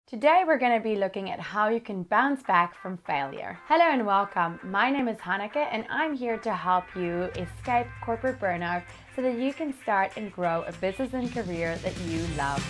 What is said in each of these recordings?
Today we're going to be looking at how you can bounce back from failure. Hello and welcome. My name is Hanneke and I'm here to help you escape corporate burnout so that you can start and grow a business and career that you love.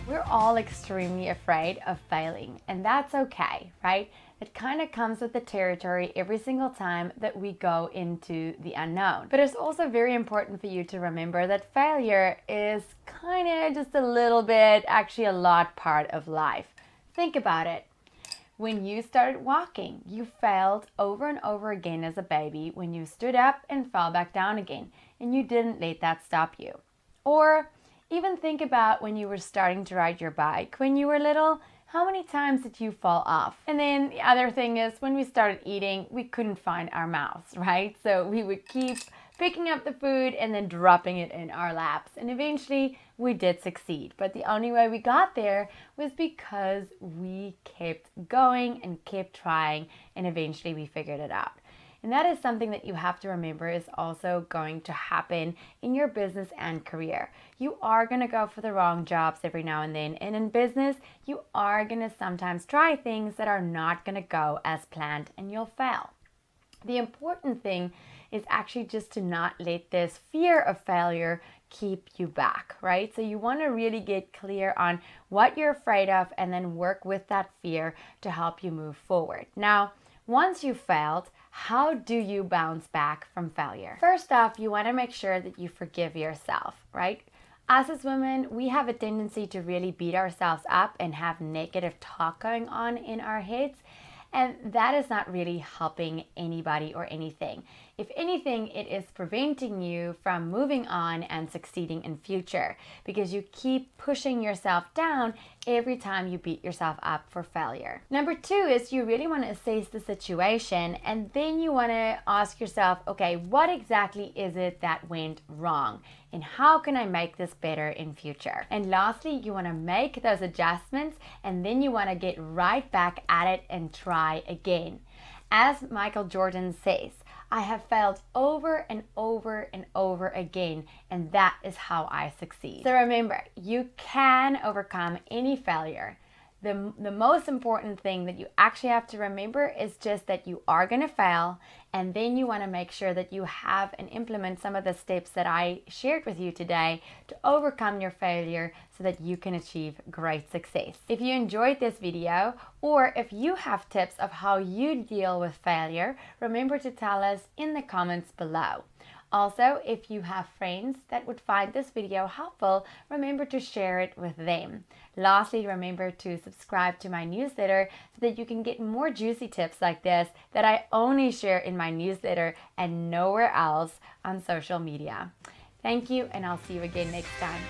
We're all extremely afraid of failing, and that's okay, right? It kind of comes with the territory every single time that we go into the unknown. But it's also very important for you to remember that failure is kind of just a little bit, actually a lot part of life. Think about it. When you started walking, you failed over and over again as a baby when you stood up and fell back down again, and you didn't let that stop you. Or even think about when you were starting to ride your bike. When you were little, how many times did you fall off? And then the other thing is when we started eating, we couldn't find our mouths, right? So we would keep picking up the food and then dropping it in our laps. And eventually we did succeed. But the only way we got there was because we kept going and kept trying, and eventually we figured it out. And that is something that you have to remember is also going to happen in your business and career. You are going to go for the wrong jobs every now and then. And in business, you are going to sometimes try things that are not going to go as planned and you'll fail. The important thing is actually just to not let this fear of failure keep you back, right? So you want to really get clear on what you're afraid of and then work with that fear to help you move forward. Now, once you've failed, how do you bounce back from failure? First off, you want to make sure that you forgive yourself, right? Us as women, we have a tendency to really beat ourselves up and have negative talk going on in our heads. And that is not really helping anybody or anything. If anything, it is preventing you from moving on and succeeding in future because you keep pushing yourself down every time you beat yourself up for failure. Number two is you really want to assess the situation, and then you want to ask yourself, okay, what exactly is it that went wrong? And how can I make this better in future? And lastly, you want to make those adjustments, and then you want to get right back at it and try again. As Michael Jordan says, I have failed over and over and over again, and that is how I succeed. So remember, you can overcome any failure. The most important thing that you actually have to remember is just that you are going to fail, and then you want to make sure that you have and implement some of the steps that I shared with you today to overcome your failure so that you can achieve great success. If you enjoyed this video, or if you have tips of how you deal with failure, remember to tell us in the comments below. Also, if you have friends that would find this video helpful, remember to share it with them. Lastly, remember to subscribe to my newsletter so that you can get more juicy tips like this that I only share in my newsletter and nowhere else on social media. Thank you, and I'll see you again next time.